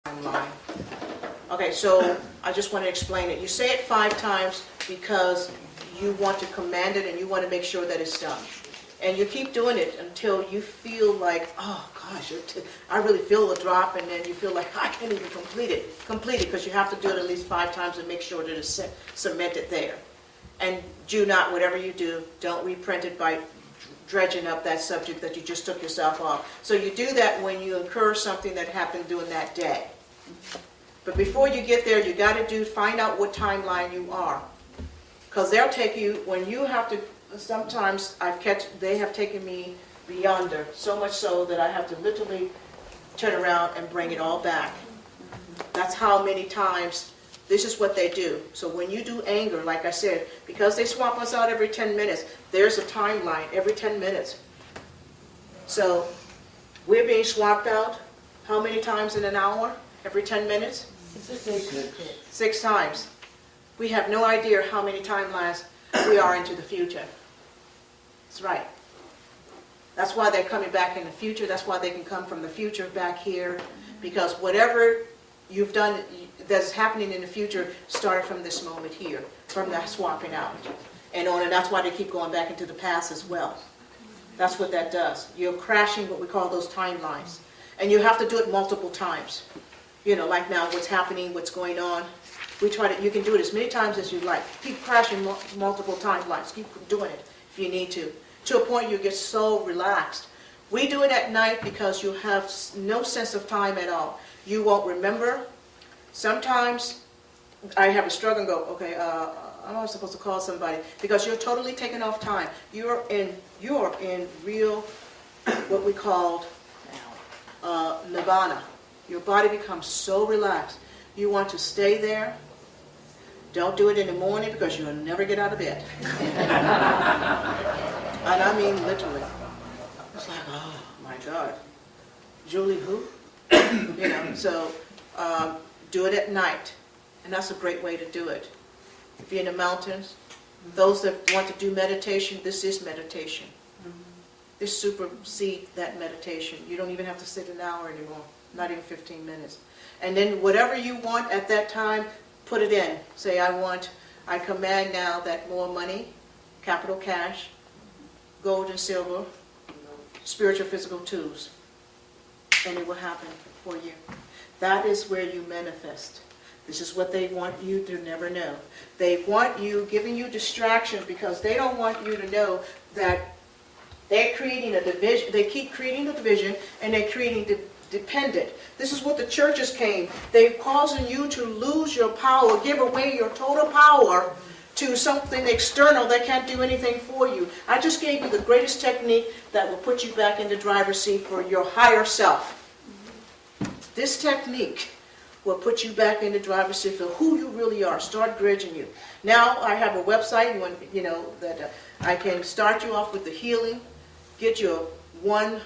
timeline. Okay, so I just want to explain it. You say it 5 times because you want to command it and you want to make sure that it's done. And you keep doing it until you feel like, oh gosh, I really feel the drop, and then you feel like I can't even complete it because you have to do it at least 5 times and make sure that it's cemented there. And do not, whatever you do, don't reprint it by dredging up that subject that you just took yourself off. So you do that when you incur something that happened during that day. But before you get there, you got to find out what timeline you are. Because they'll take you, when you have to, sometimes they have taken me beyond there, so much so that I have to literally turn around and bring it all back. That's how many times, this is what they do. So when you do anger, like I said, because they swap us out every 10 minutes, there's a timeline every 10 minutes. So we're being swapped out how many times in an hour? Every 10 minutes? 6 times. We have no idea how many timelines we are into the future. That's right. That's why they're coming back in the future. That's why they can come from the future back here. Because whatever you've done that's happening in the future started from this moment here, from that swapping out. And on, and that's why they keep going back into the past as well. That's what that does. You're crashing what we call those timelines. And you have to do it multiple times. You know, like now, what's happening, what's going on. You can do it as many times as you like. Keep crashing multiple timelines. Keep doing it if you need to a point you get so relaxed. We do it at night because you have no sense of time at all. You won't remember. Sometimes I have a struggle and go, okay, I'm supposed to call somebody, because you're totally taken off time. You're in real, what we call nirvana. Your body becomes so relaxed. You want to stay there. Don't do it in the morning because you'll never get out of bed. And I mean literally. It's like, oh my God. Julie who? You know, so do it at night. And that's a great way to do it. If you're in the mountains, those that want to do meditation, this is meditation. This supersedes that meditation. You don't even have to sit an hour anymore. Not even 15 minutes. And then whatever you want at that time, put it in. Say, I command now that more money, capital cash, gold and silver, spiritual physical tools. And it will happen for you. That is where you manifest. This is what they want you to never know. They want you, giving you distraction, because they don't want you to know that they're creating a division. They keep creating a division, and they're creating dependent. This is what the churches came. They're causing you to lose your power, give away your total power to something external that can't do anything for you. I just gave you the greatest technique that will put you back in the driver's seat for your higher self. This technique will put you back in the driver's seat for who you really are. Start dredging you. Now I have a website, that I can start you off with the healing, get you one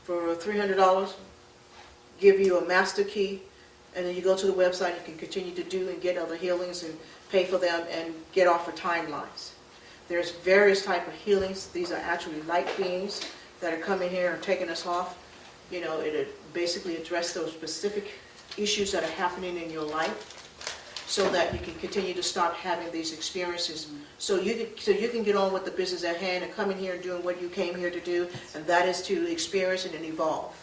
for $300, give you a master key, and then you go to the website. You can continue to do and get other healings and pay for them and get off of timelines. There's various type of healings. These are actually light beings that are coming here and taking us off. You know, it basically address those specific issues that are happening in your life, so that you can continue to stop having these experiences. So you can get on with the business at hand and come in here and doing what you came here to do, and that is to experience it and evolve.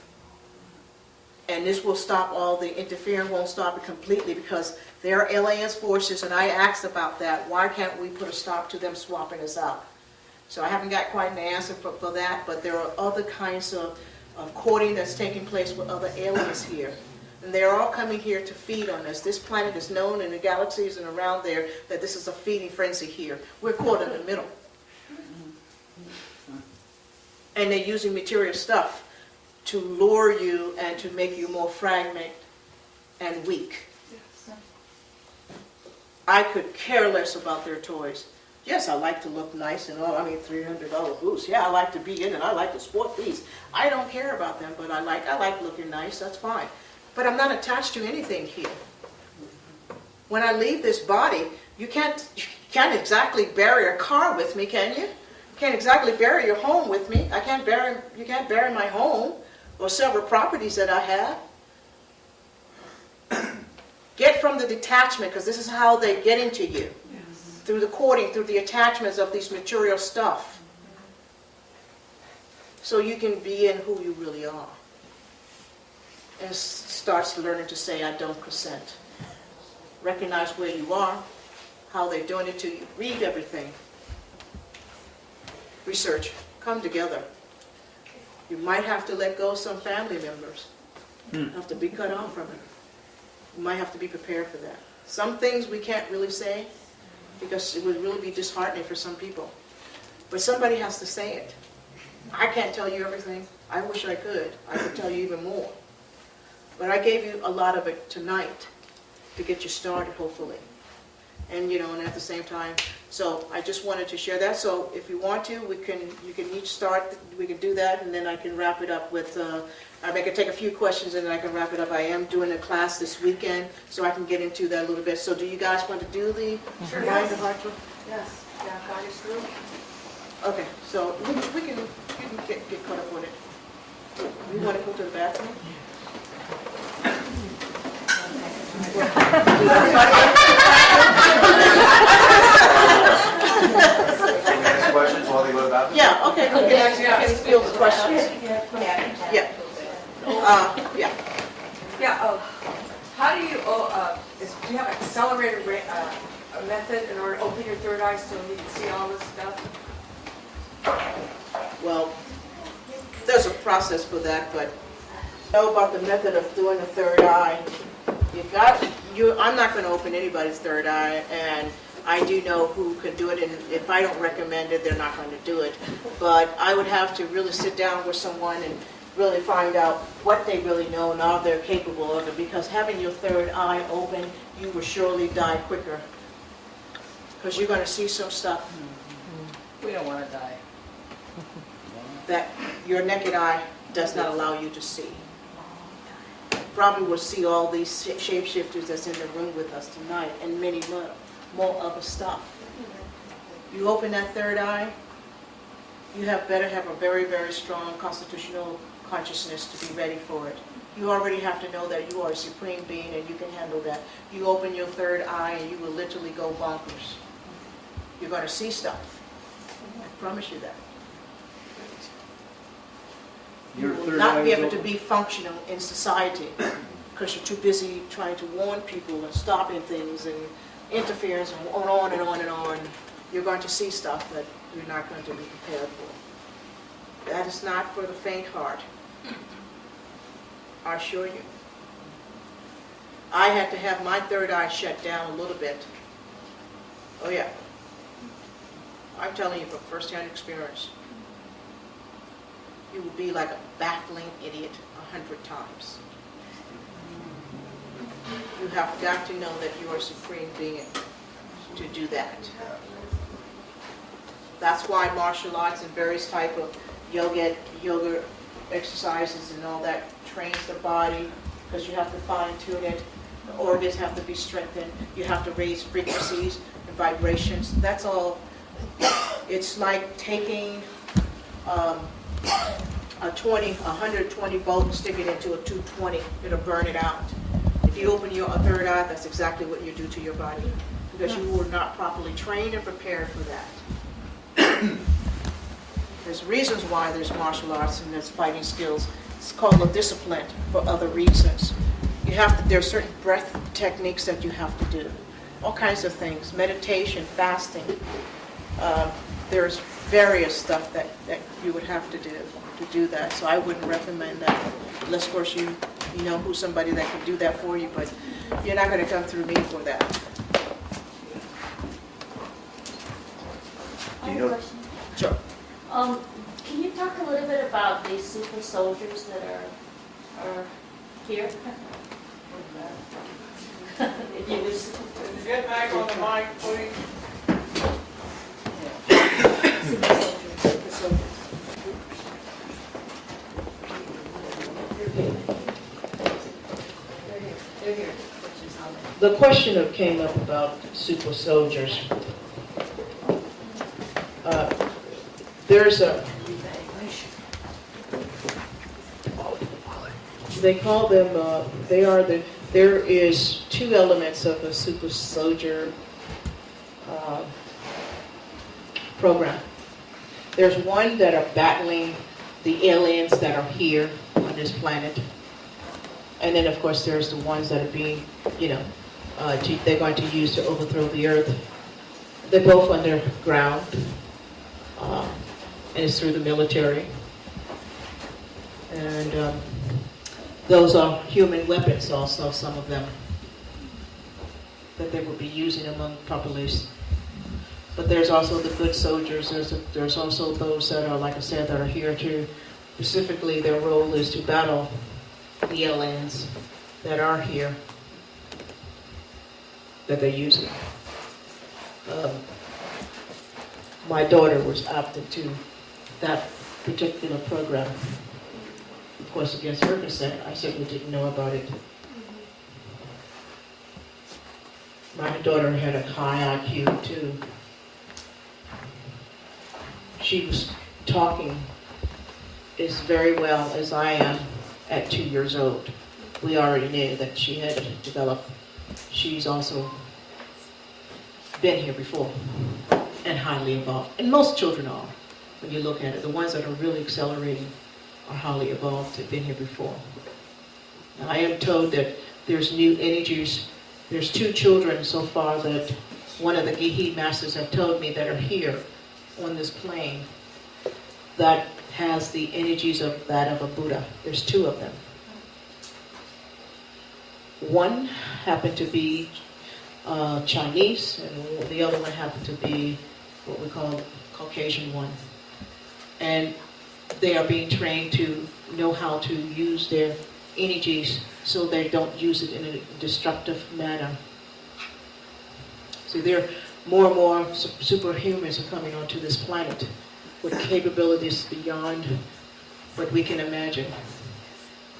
And this will stop all the interference, won't stop it completely, because there are aliens forces, and I asked about that. Why can't we put a stop to them swapping us out? So I haven't got quite an answer for that, but there are other kinds of courting that's taking place with other aliens here. And they're all coming here to feed on us. This planet is known in the galaxies and around there that this is a feeding frenzy here. We're caught in the middle. And they're using material stuff to lure you and to make you more fragmented and weak. I could care less about their toys. Yes, I like to look nice and all. I mean, $300 boots. Yeah, I like to be in it. I like to sport these. I don't care about them, but I like looking nice. That's fine. But I'm not attached to anything here. When I leave this body, you can't exactly bury a car with me, can you? You can't exactly bury your home with me. You can't bury my home or several properties that I have. from the detachment, because this is how they get into you. Through the courting, through the attachments of these material stuff. So you can be in who you really are. And starts learning to say, I don't consent. Recognize where you are, how they're doing it to you. Read everything. Research. Come together. You might have to let go of some family members. Have to be cut off from it. You might have to be prepared for that. Some things we can't really say because it would really be disheartening for some people. But somebody has to say it. I can't tell you everything. I wish I could. I could tell you even more. But I gave you a lot of it tonight to get you started, hopefully. And and at the same time, so I just wanted to share that. So if you want to, you can each start. We can do that, and then I can wrap it up with. I can take a few questions, and then I can wrap it up. I am doing a class this weekend, so I can get into that a little bit. So do you guys want to do the mind to heart? Yes. Yeah, guide us through. Okay, so you can get caught up with it. You want to go to the bathroom? Ask questions while they go to the bathroom? Yeah, okay, we can field the questions. Yeah. Yeah, how do you, do you have an accelerated method in order to open your third eye so you can see all this stuff? Well, there's a process for that, but know about the method of doing a third eye. I'm not going to open anybody's third eye, and I do know who can do it, and if I don't recommend it, they're not going to do it. But I would have to really sit down with someone and really find out what they really know and how they're capable of it, because having your third eye open, you will surely die quicker. Because you're going to see some stuff We don't want to die. that your naked eye does not allow you to see. Probably will see all these shapeshifters that's in the room with us tonight, and many more other stuff. You open that third eye, you better have a very, very strong constitutional consciousness to be ready for it. You already have to know that you are a supreme being and you can handle that. You open your third eye and you will literally go bonkers. You're going to see stuff. I promise you that. You will not be able to be functional in society because you're too busy trying to warn people and stopping things and interference and on and on and on. You're going to see stuff that you're not going to be prepared for. That is not for the faint heart. I assure you. I had to have my third eye shut down a little bit. Oh yeah. I'm telling you from first-hand experience. You will be like a baffling idiot 100 times. You have got to know that you are a supreme being to do that. That's why martial arts and various type of yoga exercises and all that trains the body, because you have to fine-tune it. The organs have to be strengthened. You have to raise frequencies and vibrations. That's all. It's like taking a 120 volt and stick it into a 220. It'll burn it out. If you open your third eye, that's exactly what you do to your body, because you were not properly trained and prepared for that. There's reasons why there's martial arts and there's fighting skills. It's called a discipline for other reasons. There's certain breath techniques that you have to do. All kinds of things. Meditation, fasting. There's various stuff that you would have to do that. So I wouldn't recommend that, unless of course you know who's somebody that can do that for you, but you're not going to come through me for that. I have a question. Sure. Can you talk a little bit about these super soldiers that are here? If you just Get back on the mic, please. super soldiers. They're here. The question came up about super soldiers. They call them, they are the There is two elements of a super soldier program. There's one that are battling the aliens that are here on this planet. And then, of course, there's the ones that are being, they're going to use to overthrow the earth. They're both underground, and it's through the military. And those are human weapons also, some of them, that they will be using among population. But there's also the good soldiers. There's also those that are, like I said, that are here to, specifically their role is to battle the aliens that are here, that they're using. My daughter was opted to that particular program. Of course, against her consent, I certainly didn't know about it. My daughter had a high IQ too. She was talking as very well as I am at 2 years old. We already knew that she had developed. She's also been here before and highly evolved. And most children are, when you look at it. The ones that are really accelerating are highly evolved, have been here before. Now, I am told that there's new energies. There's 2 children so far that one of the Gehe masters have told me that are here on this plane that has the energies of that of a Buddha. There's 2 of them. One happened to be Chinese, and the other one happened to be what we call Caucasian one. And they are being trained to know how to use their energies so they don't use it in a destructive manner. See, there are more and more superhumans are coming onto this planet with capabilities beyond what we can imagine.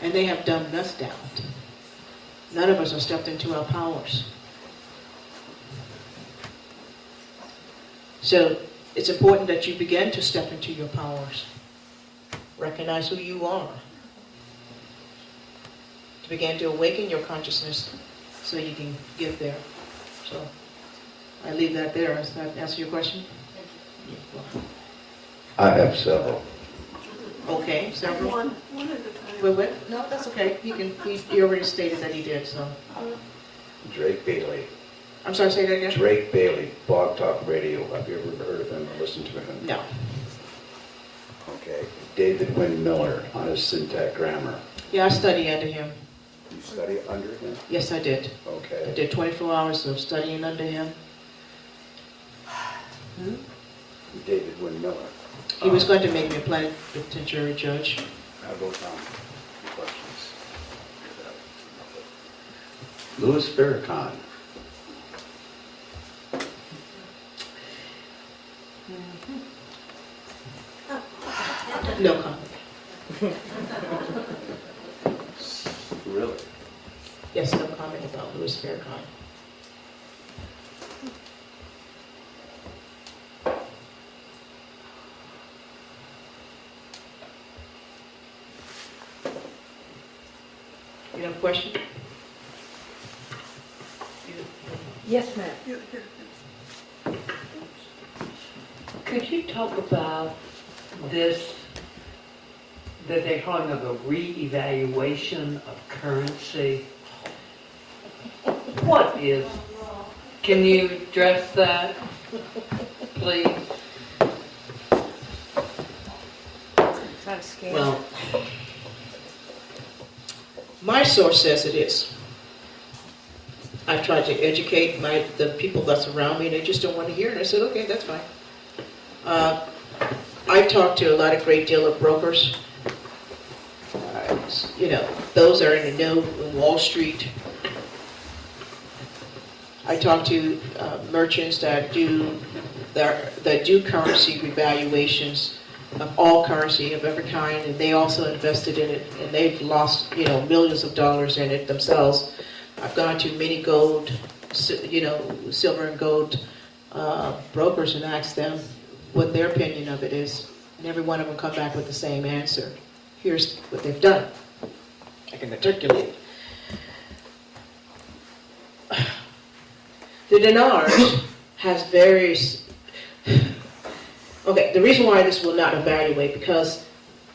And they have dumbed us down. None of us have stepped into our powers. So it's important that you begin to step into your powers. Recognize who you are. To begin to awaken your consciousness so you can get there. So I leave that there. Does that answer your question? I have several. Okay, several. One at a time. Wait. No, that's okay. He already stated that he did, so. Drake Bailey. I'm sorry, say that again? Drake Bailey, Blog Talk Radio. Have you ever heard of him or listened to him? No. Okay. David Wynn Miller on his syntax grammar. Yeah, I study under him. You study under him? Yes, I did. I Okay. did 24 hours of studying under him. David Wynn Miller. He was going to make me a plenipotentiary judge. I wrote down the questions. Louis Farrakhan. No comment. Really? Yes, no comment about Louis Farrakhan. You have a question? Yes, ma'am. Could you talk about this, that they're calling it a re-evaluation of currency? What is, can you address that, please? Is that a scam? Well, my source says it is. I've tried to educate the people that's around me, and they just don't want to hear it. I said, okay, that's fine. I've talked to a great deal of brokers. Those are in the know in Wall Street. I talk to merchants that do currency revaluations of all currency of every kind, and they also invested in it, and they've lost millions of dollars in it themselves. I've gone to many gold, silver and gold brokers and asked them what their opinion of it is, and every one of them come back with the same answer. Here's what they've done. I can articulate. The dinars has various, okay, the reason why this will not evaluate, because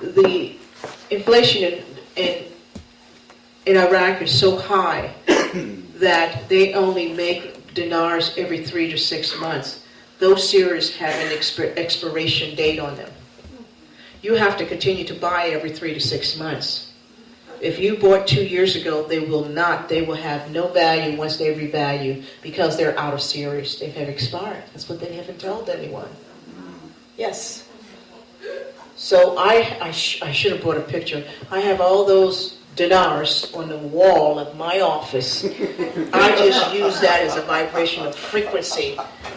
the inflation in Iraq is so high that they only make dinars every 3 to 6 months. Those series have an expiration date on them. You have to continue to buy every 3 to 6 months. If you bought 2 years ago, they will have no value once they revalue because they're out of series. They have expired. That's what they haven't told anyone. Yes. So I should have brought a picture. I have all those dinars on the wall of my office. I just use that as a vibrational frequency.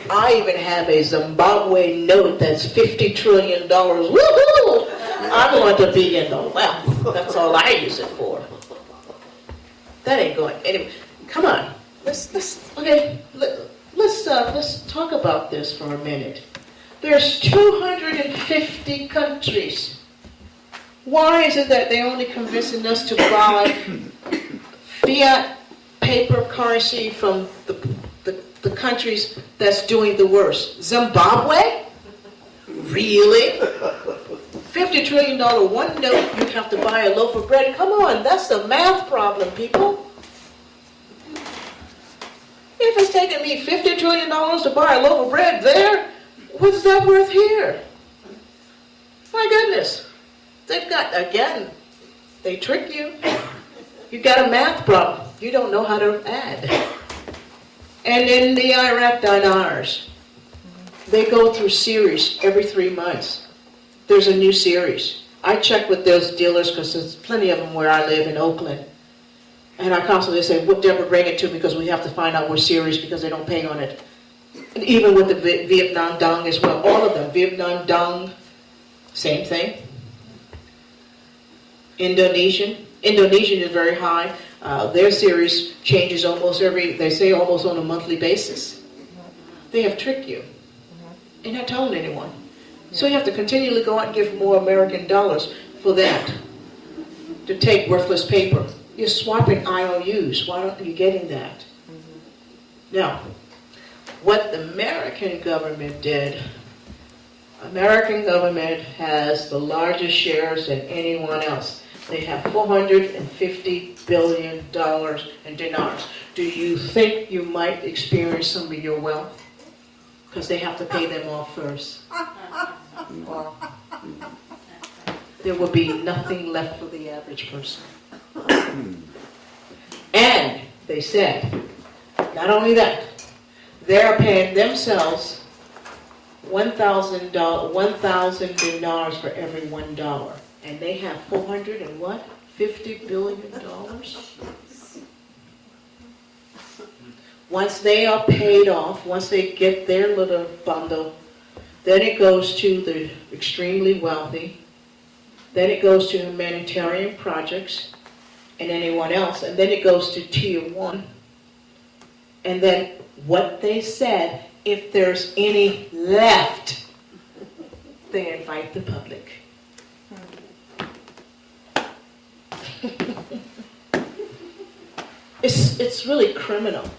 I even have a Zimbabwe note that's $50 trillion. Woohoo! I want to be in the wealth. That's all I use it for. That ain't going anyway. Come on, let's talk about this for a minute. There's 250 countries. Why is it that they're only convincing us to buy fiat paper currency from the countries that's doing the worst? Zimbabwe? Really? $50 trillion one note, you have to buy a loaf of bread. Come on, that's a math problem, people. If it's taking me $50 trillion to buy a loaf of bread there, what's that worth here? My goodness. They've got, again, they trick you. You got a math problem. You don't know how to add. And in the Iraq dinars, they go through series every 3 months. There's a new series. I check with those dealers because there's plenty of them where I live in Oakland. And I constantly say, what Deborah, bring it to me because we have to find out what series because they don't pay on it. And even with the Vietnam Dong as well. All of them. Vietnam Dong, same thing. Indonesian is very high. Their series changes almost almost on a monthly basis. They have tricked you. They're not telling anyone. So you have to continually go out and give more American dollars for that. To take worthless paper. You're swapping IOUs. Why aren't you getting that? Now, what the American government did, American government has the largest shares than anyone else. They have $450 billion in dinars. Do you think you might experience some of your wealth? Because they have to pay them off first. Well, there will be nothing left for the average person. And they said, not only that, they're paying themselves $1,000 dinars for every $1. And they have $450 billion? Once they are paid off, once they get their little bundle, then it goes to the extremely wealthy, then it goes to humanitarian projects and anyone else, and then it goes to tier 1. And then what they said, if there's any left, they invite the public. It's really criminal.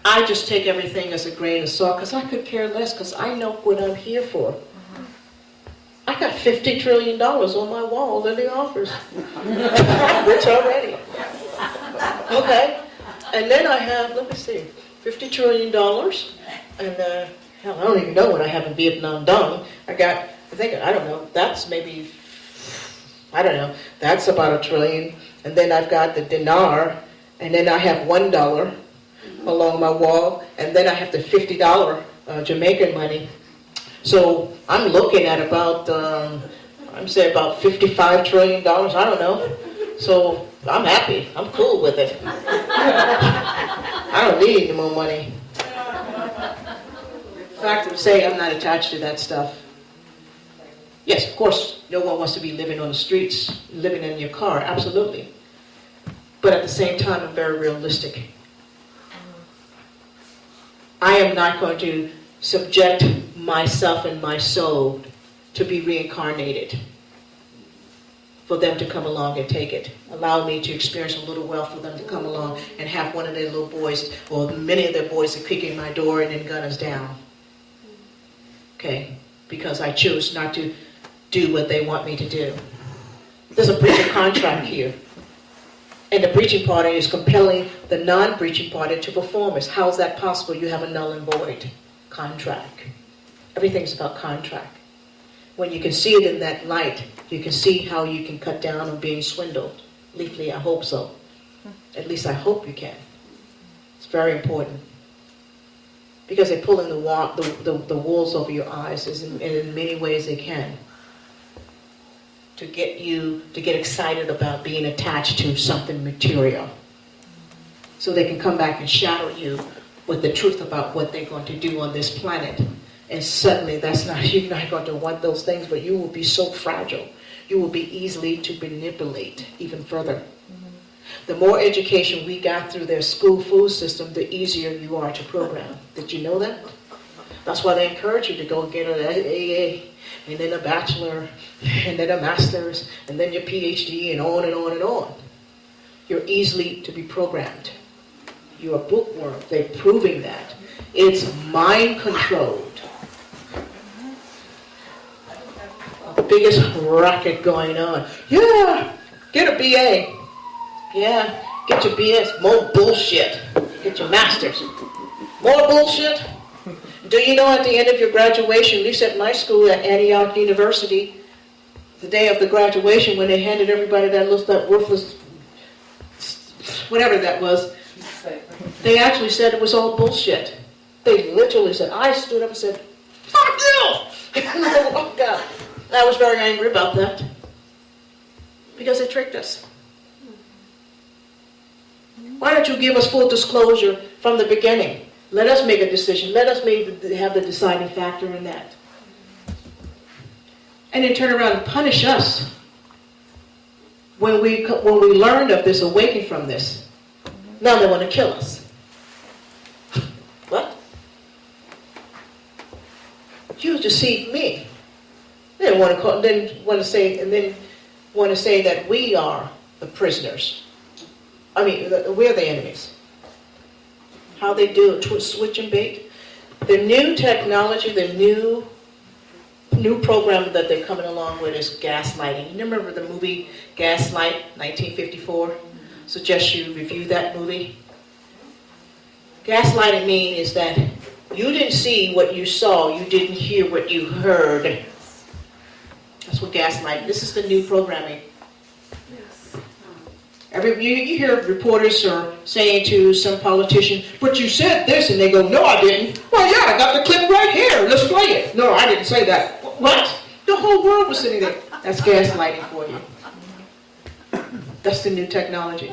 I just take everything as a grain of salt because I could care less because I know what I'm here for. I got $50 trillion on my wall in the office. Rich already. Okay. And then I have, let me see, $50 trillion. And hell, I don't even know what I have in Vietnam Dong. I don't know, that's maybe, I don't know, that's about $1 trillion. And then I've got the dinar. And then I have $1 along my wall, and then I have the $50 Jamaican money. So I'm looking at about, I'm saying about $55 trillion, I don't know. So I'm happy, I'm cool with it. I don't need any more money. In fact, I'm saying I'm not attached to that stuff. Yes, of course, no one wants to be living on the streets, living in your car, absolutely. But at the same time, I'm very realistic. I am not going to subject myself and my soul to be reincarnated for them to come along and take it. Allow me to experience a little wealth for them to come along and have one of their little boys, or many of their boys, are kicking my door and then gun us down. Okay? Because I chose not to do what they want me to do. There's a breach of contract here. And the breaching party is compelling the non-breaching party to perform. How is that possible? You have a null and void contract. Everything's about contract. When you can see it in that light, you can see how you can cut down on being swindled. Leafly, I hope so. At least I hope you can. It's very important. Because they're pulling the walls over your eyes, and in many ways they can. To get you to get excited about being attached to something material. So they can come back and shadow you with the truth about what they're going to do on this planet. And suddenly you're not going to want those things, but you will be so fragile. You will be easily to manipulate even further. The more education we got through their school food system, the easier you are to program. Did you know that? That's why they encourage you to go get an AA, and then a bachelor, and then a master's, and then your PhD, and on and on and on. You're easily to be programmed. You're a bookworm. They're proving that. It's mind-controlled. The biggest racket going on. Yeah, get a BA. Yeah, get your BS. More bullshit. Get your master's. More bullshit. Do you know at the end of your graduation, at least at my school at Antioch University, the day of the graduation when they handed everybody that worthless, whatever that was, they actually said it was all bullshit. They literally said, I stood up and said, fuck you! Oh God. I was very angry about that. Because they tricked us. Why don't you give us full disclosure from the beginning? Let us make a decision. Let us have the deciding factor in that. And then turn around and punish us when we learned of this, awakened from this. Now they want to kill us. What? You deceived me. They didn't want to say that we are the prisoners. I mean, we're the enemies. How they do it, switch and bait. The new technology, the new program that they're coming along with is gaslighting. You remember the movie Gaslight, 1954? Suggest you review that movie. Gaslighting means is that you didn't see what you saw, you didn't hear what you heard. That's what gaslighting. This is the new programming. You hear reporters are saying to some politician, but you said this, and they go, no, I didn't. Well, yeah, I got the clip right here. Let's play it. No, I didn't say that. What? The whole world was sitting there. That's gaslighting for you. That's the new technology.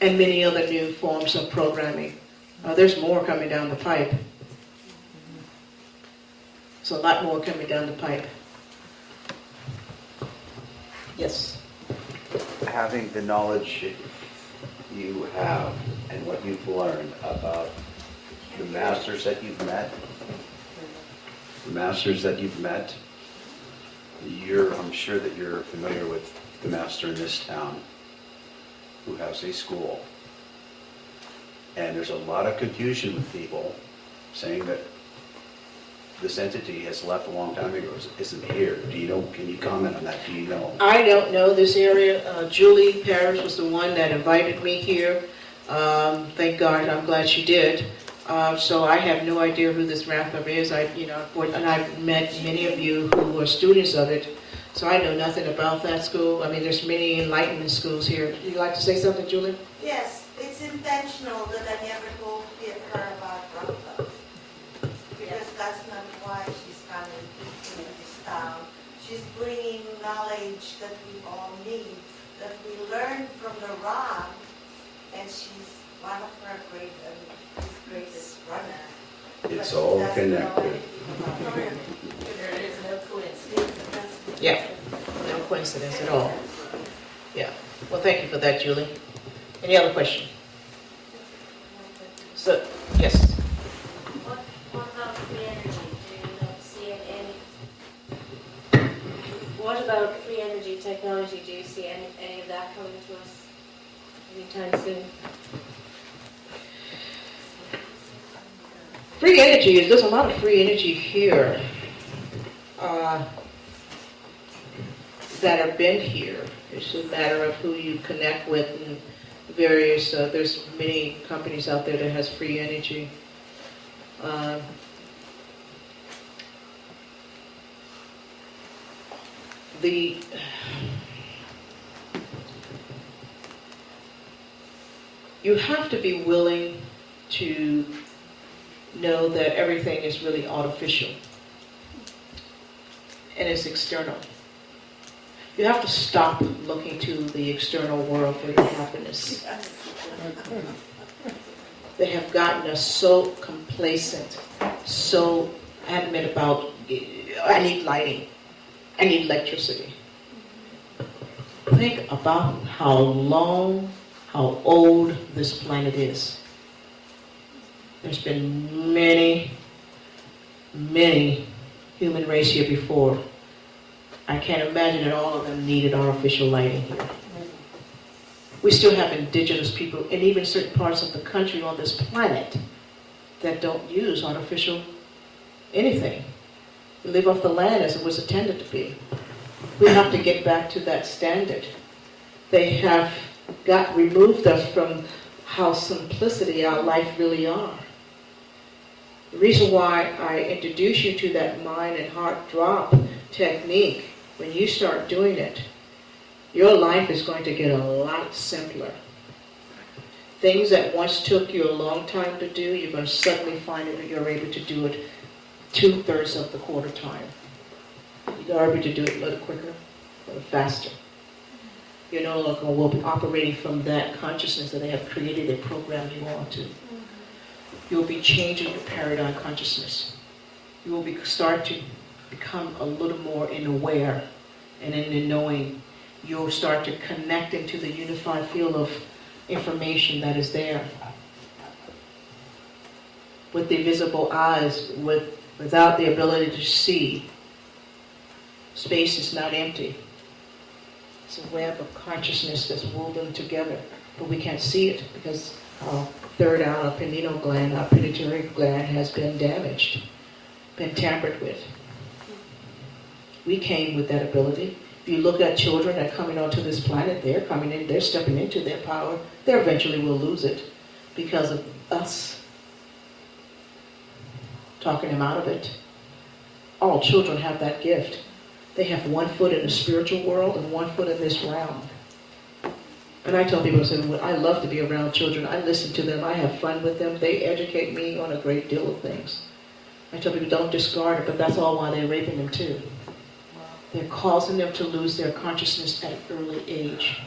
And many other new forms of programming. There's more coming down the pipe. There's a lot more coming down the pipe. Yes. Having the knowledge you have and what you've learned about the masters that you've met, I'm sure that you're familiar with the master in this town who has a school. And there's a lot of confusion with people saying that this entity has left a long time ago, isn't here. Do you know, can you comment on that? Do you know? I don't know this area. Julie Parrish was the one that invited me here. Thank God, I'm glad she did. So I have no idea who this Rathbub is. And I've met many of you who are students of it. So I know nothing about that school. I mean, there's many enlightenment schools here. Would you like to say something, Julie? Yes, it's intentional that I never told her about Rathbub. Because that's not why she's coming to this town. She's bringing knowledge that we all need, that we learn from the Ra, and she's one of her greatest runner. It's all connected. There is no coincidence. Yeah, no coincidence at all. Yeah. Well, thank you for that, Julie. Any other question? So, yes. What about free energy? Do you see any? What about free energy energy technology, do you see any of that coming to us anytime soon? Free energy, there's a lot of free energy here that have been here. It's a matter of who you connect with and various, there's many companies out there that has free energy. You have to be willing to know that everything is really artificial and it's external. You have to stop looking to the external world for your happiness. They have gotten us so complacent, so adamant about, I need lighting, I need electricity. Think about how long, how old this planet is. There's been many, many human race here before. I can't imagine that all of them needed artificial lighting here. We still have indigenous people and even certain parts of the country on this planet that don't use artificial anything. They live off the land as it was intended to be. We have to get back to that standard. They have removed us from how simplicity our life really are. The reason why I introduce you to that mind and heart drop technique, when you start doing it, your life is going to get a lot simpler. Things that once took you a long time to do, you're going to suddenly find that you're able to do it 2/3 of the quarter time. You're able to do it a little quicker, a little faster. You're no longer will be operating from that consciousness that they have created, they programmed you onto. You'll be changing your paradigm consciousness. You will start to become a little more aware and in the knowing. You'll start to connect into the unified field of information that is there. With the visible eyes, without the ability to see, space is not empty. It's a web of consciousness that's woven together, but we can't see it because our third eye, our pineal gland, our pituitary gland has been damaged, been tampered with. We came with that ability. If you look at children that are coming onto this planet, they're coming in, they're stepping into their power. They eventually will lose it because of us talking them out of it. All children have that gift. They have one foot in the spiritual world and one foot in this realm. And I tell people, I love to be around children. I listen to them. I have fun with them. They educate me on a great deal of things. I tell people, don't discard it, but that's all why they're raping them too. They're causing them to lose their consciousness at an early age.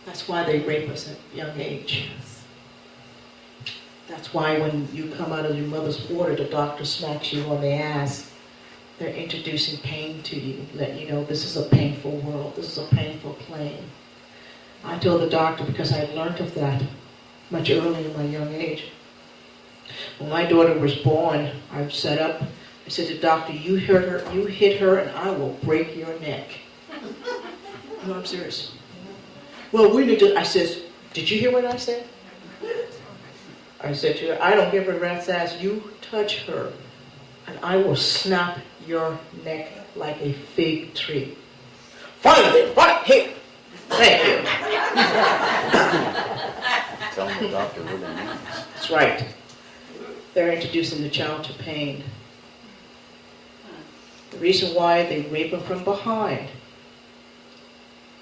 That's why they rape us at a young age. That's why when you come out of your mother's water, the doctor smacks you on the ass. They're introducing pain to you, letting you know this is a painful world, this is a painful plane. I told the doctor because I learned of that much earlier in my young age. When my daughter was born, I set up, I said to the doctor, you hit her and I will break your neck. No, I'm serious. Well, we need to, I says, did you hear what I said? I said to her, I don't give a rat's ass, you touch her and I will snap your neck like a fig tree. Fine, right here. Thank you. Tell them the doctor really means. That's right. They're introducing the child to pain. The reason why they rape them from behind,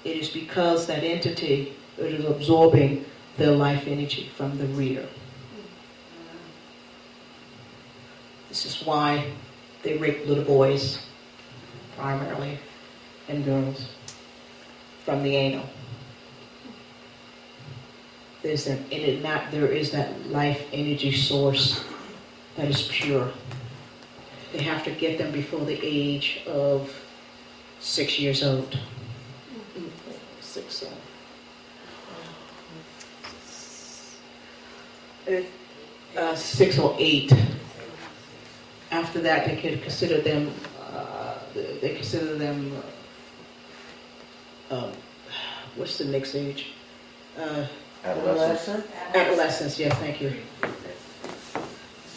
it is because that entity is absorbing their life energy from the rear. This is why they rape little boys, primarily, and girls, from the anal. There is that life energy source that is pure. They have to get them before the age of 6 years old. 6 or 8. After that, they can consider them. what's the next age? Adolescents. Adolescence, yeah, thank you.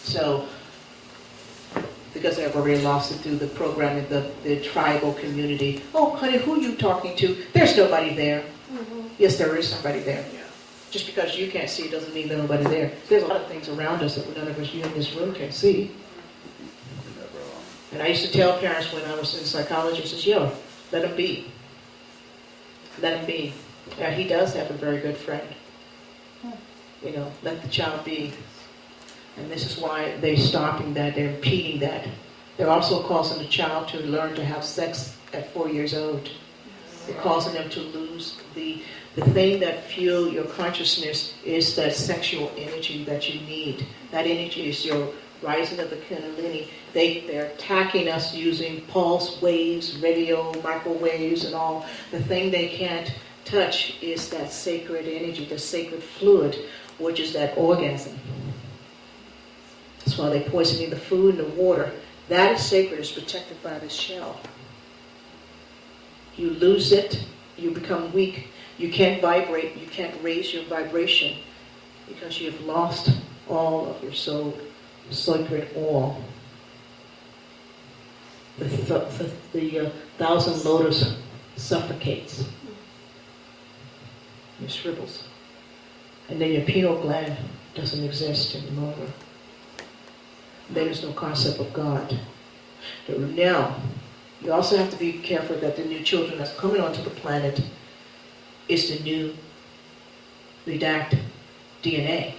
So, because I've already lost it through the program in the tribal community. Oh, honey, who are you talking to? There's nobody there. Yes, there is somebody there. Just because you can't see doesn't mean there's nobody there. There's a lot of things around us that none of us, you in this room, can see. And I used to tell parents when I was in psychology, I says, yo, let him be. Let him be. And he does have a very good friend. You know, let the child be. And this is why they're stopping that, they're impeding that. They're also causing the child to learn to have sex at 4 years old. They're causing them to lose the thing that fuels your consciousness is that sexual energy that you need. That energy is your rising of the Kundalini. They're attacking us using pulse waves, radio, microwaves, and all. The thing they can't touch is that sacred energy, the sacred fluid, which is that orgasm. That's why they're poisoning the food and the water. That is sacred, it's protected by the shell. You lose it, you become weak. You can't vibrate, you can't raise your vibration because you have lost all of your soul, sacred oil. The thousand lotus suffocates. Your shrivels. And then your pineal gland doesn't exist anymore. There is no concept of God. Now, you also have to be careful that the new children that's coming onto the planet is the new redact DNA.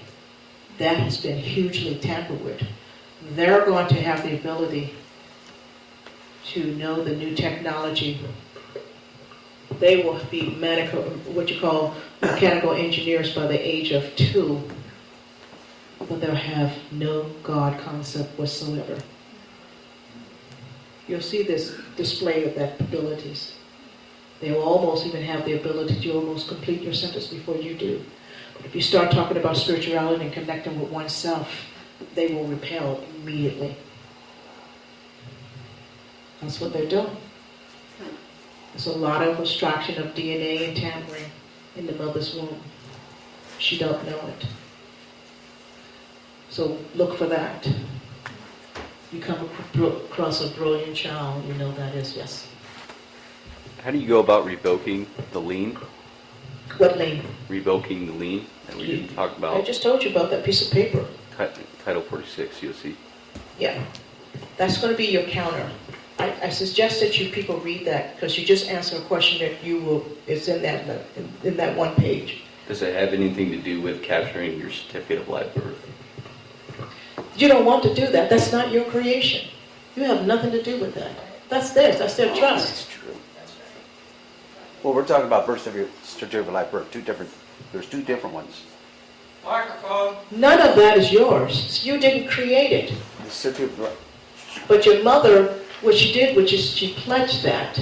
That has been hugely tampered with. They're going to have the ability to know the new technology. They will be mechanical engineers by the age of 2, but they'll have no God concept whatsoever. You'll see this display of that abilities. They will almost even have the ability to almost complete your sentence before you do. But if you start talking about spirituality and connecting with oneself, they will repel immediately. That's what they're doing. There's a lot of extraction of DNA and tampering in the mother's womb. She don't know it. So look for that. You come across a brilliant child, you know that is, yes. How do you go about revoking the lien? What lien? Revoking the lien that we didn't talk I about. just told you about that piece of paper. Title 46, you'll see. Yeah. That's going to be your counter. I suggest that you people read that because you just answer a question that it's in that one page. Does it have anything to do with capturing your certificate of live birth? You don't want to do that. That's not your creation. You have nothing to do with that. That's theirs. That's their trust. That's true. Well, we're talking about certificate of live birth. There's two different ones. Microphone. None of that is yours. You didn't create it. The certificate of life. But your mother, what she did, which is she pledged that.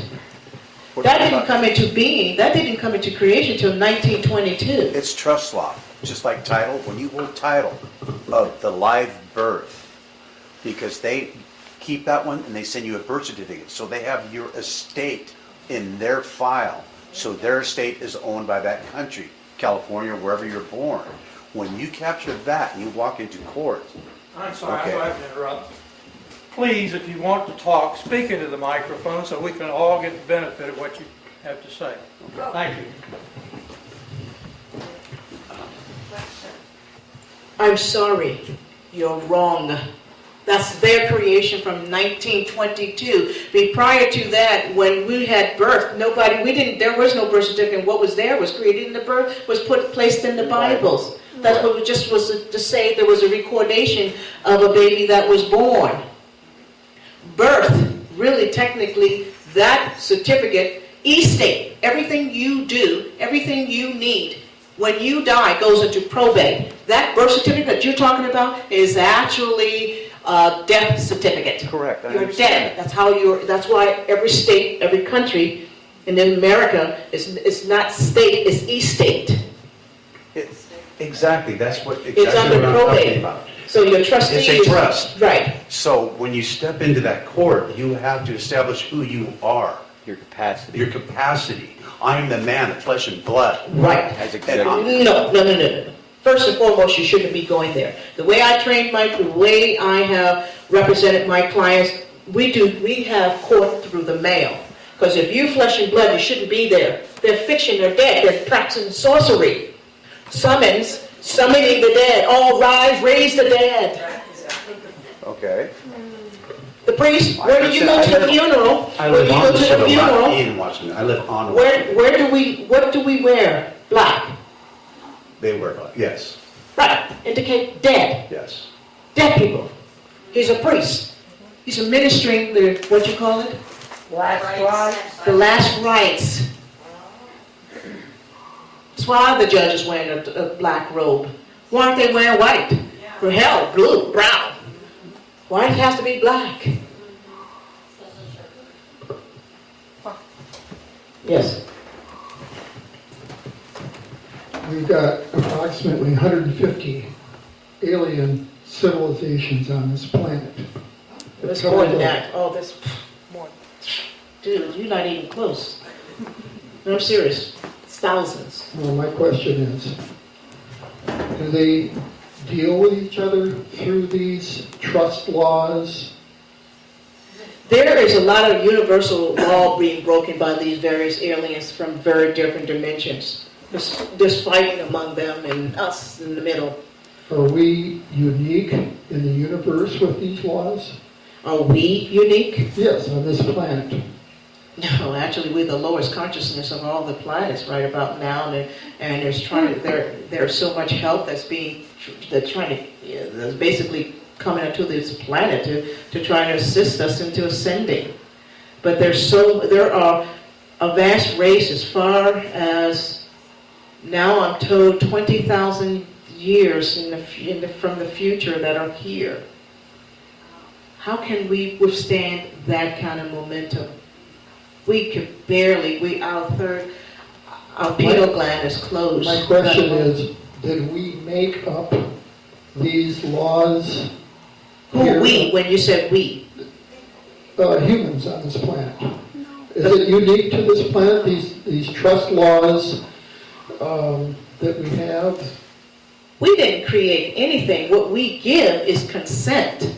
That didn't come into being. That didn't come into creation until 1922. It's trust law, just like title. When you hold title of the live birth, because they keep that one and they send you a birth certificate, so they have your estate in their file. So their estate is owned by that country, California, wherever you're born. When you capture that and you walk into court, I'm sorry, Okay. I'm going to interrupt. Please, if you want to talk, speak into the microphone so we can all get the benefit of what you have to say. Thank you. I'm sorry. You're wrong. That's their creation from 1922. Prior to that, when we had birth, there was no birth certificate. What was there was created in the birth, was placed in the Bibles. That's what it just was to say there was a recordation of a baby that was born. Birth, really technically, that certificate, estate, everything you do, everything you need, when you die, goes into probate. That birth certificate that you're talking about is actually a death certificate. correct. I You're understand. dead. That's why every state, every country in America is not state, it's estate. Exactly, that's It's under what I'm probate. talking about. So your trustee It's a trust. Right. So when you step into that court, you have to establish who you are, Your capacity. your capacity. I'm the man of flesh and blood. Right. As And executive, I'm- No. First and foremost, you shouldn't be going there. The way I train the way I have represented my clients, we have court through the mail. Because if you flesh and blood, you shouldn't be there. They're fiction, they're dead, they're practicing sorcery. Summoning the dead. All rise, raise the dead. Okay. The priest, where did you go to the funeral? I Where live did you on go the to the Shuttle, not funeral? in Washington. I live on What do we wear? Black. They were, yes, Right. Indicate dead. yes. Dead people. He's a priest. He's administering what you call it? The last rites. That's why the judge is wearing a black robe. Why aren't they wearing white? For hell, blue, brown. Why it has to be black? Yes. We've got approximately 150 alien civilizations on this planet. It's more than that. Oh, that's more. Dude, you're not even close. No, I'm serious. It's thousands. Well, my question is, do they deal with each other through these trust laws? There is a lot of universal law being broken by these various aliens from very different dimensions. There's fighting among them and us in the middle. Are we unique in the universe with these laws? Are we unique? Yes, on this planet. No, actually, we're the lowest consciousness of all the planets right about now, and there's so much help that's basically coming into this planet to try to assist us into ascending. But there are a vast race as far as now I'm told 20,000 years from the future that are here. How can we withstand that kind of momentum? We could barely, our pineal gland is closed. My question is, did we make up these laws? Who we, when you said we? Humans on this planet. Is it unique to this planet, these trust laws that we have? We didn't create anything. What we give is consent.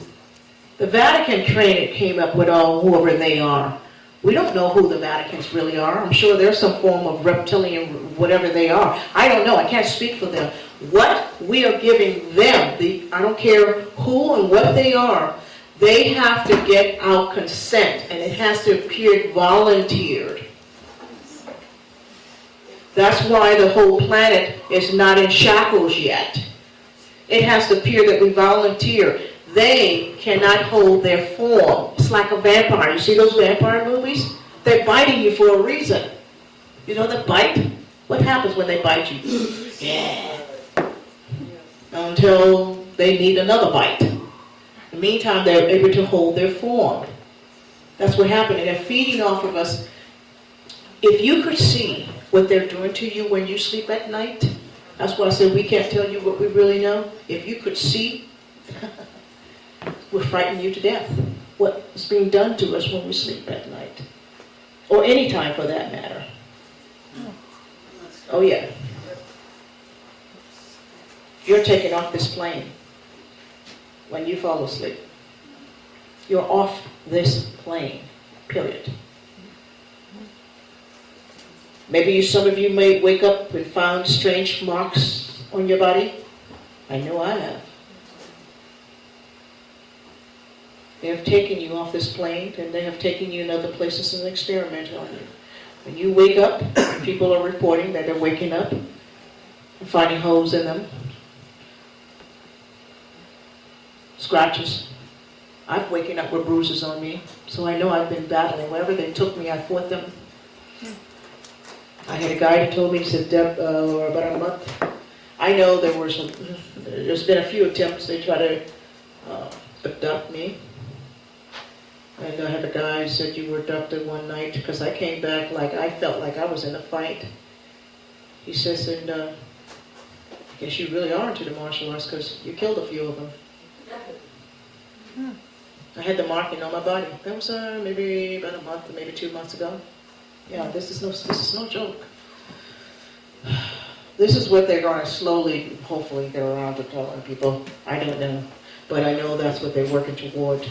The Vatican came up with whoever they are. We don't know who the Vaticans really are. I'm sure there's some form of reptilian, whatever they are. I don't know. I can't speak for them. What we are giving them, I don't care who and what they are, they have to get our consent, and it has to appear volunteered. That's why the whole planet is not in shackles yet. It has to appear that we volunteer. They cannot hold their form. It's like a vampire. You see those vampire movies? They're biting you for a reason. You know the bite? What happens when they bite you? Yeah. Until they need another bite. In the meantime, they're able to hold their form. That's what happened. And they're feeding off of us. If you could see what they're doing to you when you sleep at night, that's why I said we can't tell you what we really know. If you could see, we're frightening you to death. What is being done to us when we sleep at night. Or any time for that matter. Oh yeah. You're taken off this plane when you fall asleep. You're off this plane, period. Maybe some of you may wake up and find strange marks on your body. I know I have. They have taken you off this plane, and they have taken you in other places and experimented on you. When you wake up, people are reporting that they're waking up and finding holes in them, scratches. I've waken up with bruises on me, so I know I've been battling. Wherever they took me, I fought them. I had a guy who told me, he said, about a month. I know there's been a few attempts. They try to abduct me. And I had a guy who said, you were abducted one night, because I came back like I felt like I was in a fight. He says, and I guess you really are into the martial arts because you killed a few of them. I had the marking on my body. That was maybe about a month or maybe 2 months ago. Yeah, this is no joke. This is what they're going to slowly, hopefully, get around to telling people. I don't know, but I know that's what they're working toward.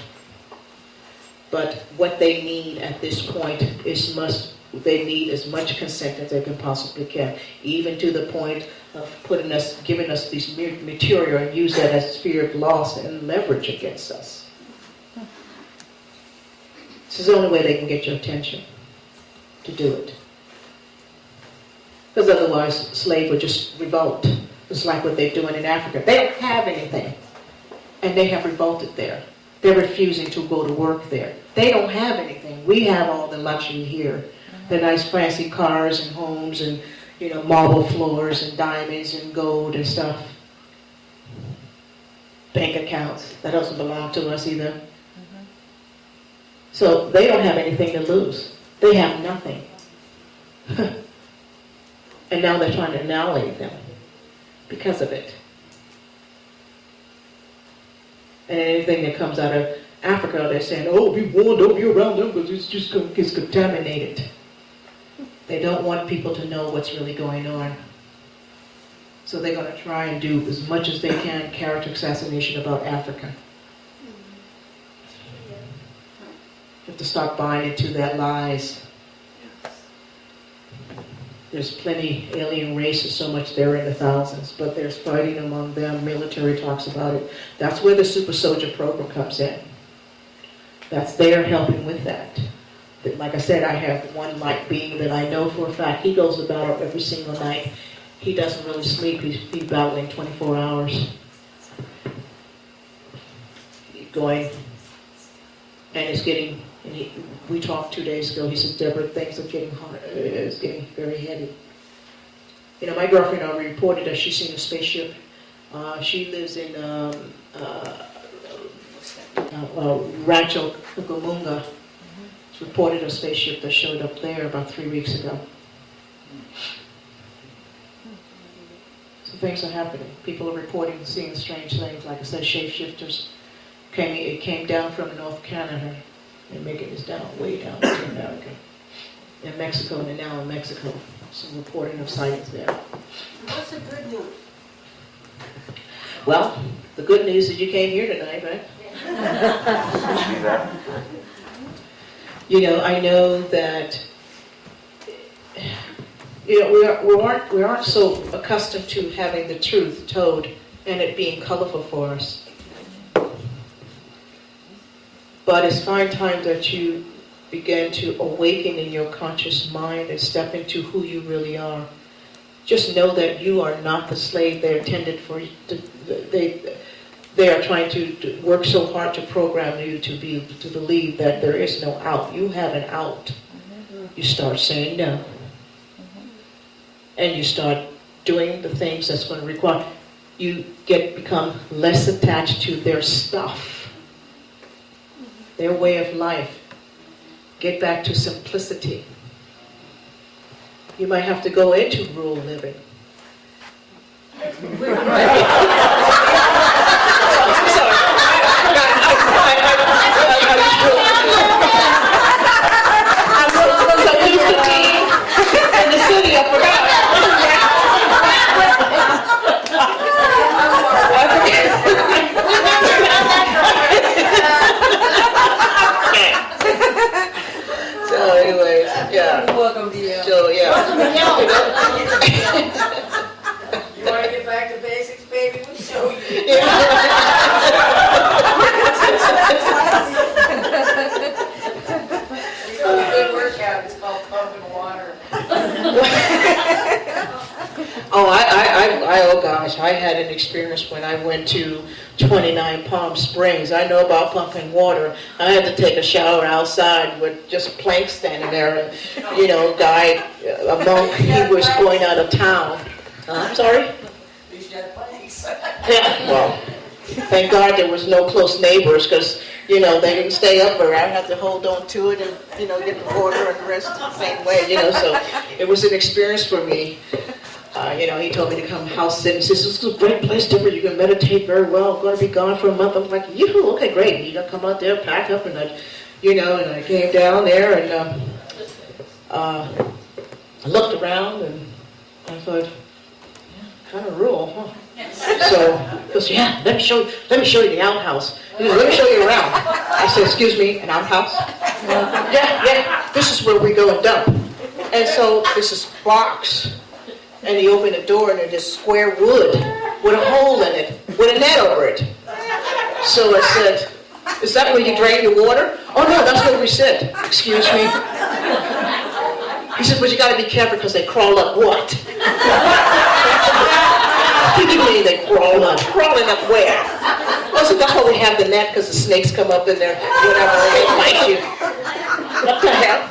But what they need at this point is they need as much consent as they can possibly can, even to the point of giving us this material and use that as fear of loss and leverage against us. This is the only way they can get your attention to do it. Because otherwise, slaves would just revolt. It's like what they're doing in Africa. They don't have anything, and they have revolted there. They're refusing to go to work there. They don't have anything. We have all the luxury here. The nice fancy cars and homes and, marble floors and diamonds and gold and stuff. Bank accounts. That doesn't belong to us either. So they don't have anything to lose. They have nothing. And now they're trying to annihilate them because of it. And anything that comes out of Africa, they're saying, oh, be warned, don't be around them because it's contaminated. They don't want people to know what's really going on. So they're going to try and do as much as they can character assassination about Africa. You have to start buying into their lies. There's plenty alien races, so much they're in the thousands, but there's fighting among them. Military talks about it. That's where the super soldier program comes in. They're helping with that. Like I said, I have one light being that I know for a fact he goes to battle every single night. He doesn't really sleep. He's battling 24 hours. Going, and it's getting. We talked 2 days ago. He said, Deborah, things are getting hard. It's getting very heavy. My girlfriend already reported that she's seen a spaceship. She lives in Rancho Cucamonga. She reported a spaceship that showed up there about 3 weeks ago. So things are happening. People are reporting seeing strange things. Like I said, shapeshifters came down from North Canada. They're making this way down to America. In Mexico, and they're now in Mexico. Some reporting of sightings there. What's the good news? Well, the good news is you came here tonight, right? See that? I know that we aren't so accustomed to having the truth told and it being colorful for us. But it's fine time that you begin to awaken in your conscious mind and step into who you really are. Just know that you are not the slave they're intended for. They are trying to work so hard to program you to believe that there is no out. You have an out. You start saying no. And you start doing the things that's going to require. You become less attached to their stuff. Their way of life. Get back to simplicity. You might have to go into rural living. I'm sorry. I'm so used to being in the city, I forgot. So anyways, yeah. Welcome to Yelm. So yeah. You want to get back to basics, baby? We'll show you. We got a good workout. It's called pumping water. Oh gosh, I had an experience when I went to 29 Palm Springs. I know about pumping water. I had to take a shower outside with just planks standing there. And, a monk, he was going out of town. I'm sorry? Yeah, well, thank God there was no close neighbors because, they didn't stay up or I had to hold on to it and, get the water and the rest the same way, so it was an experience for me. He told me to come house sit and says, this is a great place, Deborah. You can meditate very well. I'm going to be gone for a month. I'm like, okay, great. Come out there, pack up, and and I came down there, and I looked around and I thought, yeah, kind of rural, huh? So he goes, yeah, let me show you the outhouse. He goes, let me show you around. I said, excuse me, an outhouse? Yeah, this is where we go and dump. And so this is box. And he opened the door and there's this square wood with a hole in it, with a net over it. So I said, is that where you drain the water? Oh no, that's where we sit. Excuse me. He said, but you gotta be careful because they crawl up what? What do you mean they crawl up? Crawling up where? I said, that's why we have the net, because the snakes come up in there, whatever, and they bite you. What the hell?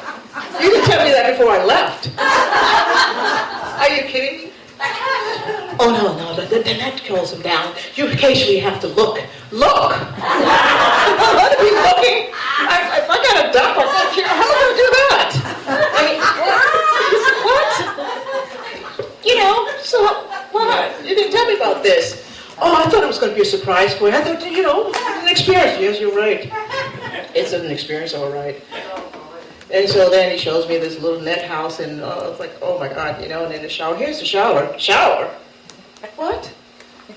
You didn't tell me that before I left. Are you kidding me? Oh no, the net kills them down. You occasionally have to look. Look! I'm going to be looking. If I got a dump, I don't care. How am I going to do that? I mean, what? You know, so what? You didn't tell me about this. Oh, I thought it was going to be a surprise for you. I thought, you know, an experience. Yes, you're right. It's an experience, all right. And so then he shows me this little net house, and it's like, oh my God, you know, and then the shower. Here's the shower. Shower? What?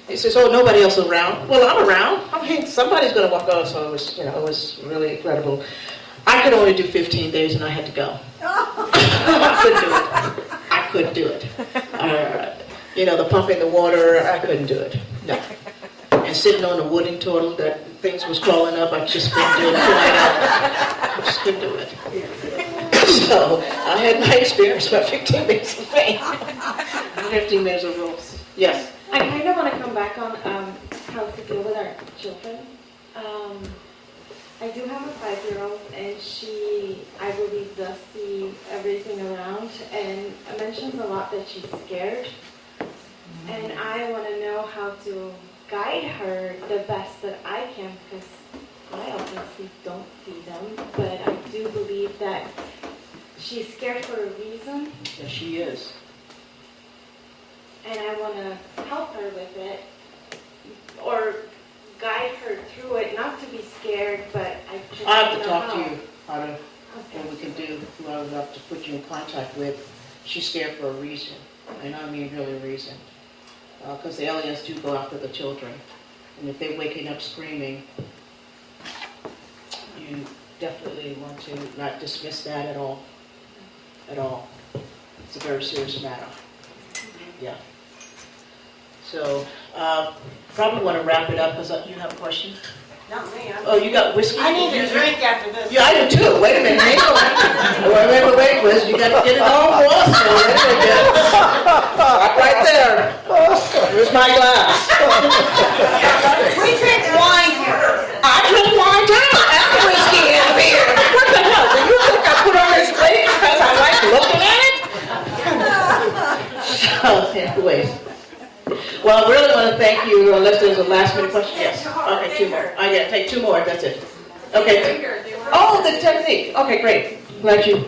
He says, oh, nobody else around. Well, I'm around. I mean, somebody's going to walk out. So it was, you know, it was really incredible. I could only do 15 days, and I had to go. I couldn't do it. You know, the pumping the water, I couldn't do it. No. And sitting on the wooden turtle that things was crawling up, I just couldn't do it. I just couldn't do it. So I had my experience about 15 minutes of fame. 15 minutes of rules. Yes. I kind of want to come back on how to deal with our children. I do have a 5-year-old, and she, I believe, does see everything around, and mentions a lot that she's scared. And I want to know how to guide her the best that I can, because I obviously don't see them, but I do believe that she's scared for a reason. Yes, she is. And I want to help her with it, or guide her through it, not to be scared, but I just I have to don't talk to know you how to, what we can do, who I would have to put you in contact with. She's scared for a reason, and I mean really a reason. Because the aliens do go after the children. And if they're waking up screaming, you definitely want to not dismiss that at all. At all. It's a very serious matter. Yeah. So, probably want to wrap it up because you have a question? Not me. Oh, you got whiskey? I need a drink after this. Yeah, I do too. Wait a minute. Hang on. Wait, Liz. You got to get it all for us. So stop right there. Here's my glass. We drink wine here. I drink wine too. And whiskey and beer. What the hell? Do you think I put on this weight because I like looking at it? So, anyways. Well, I really want to thank you, unless there's a last minute question. Yes. Okay, 2 more. I gotta take 2 more, that's it. Okay. Oh, the technique. Okay, great. Glad you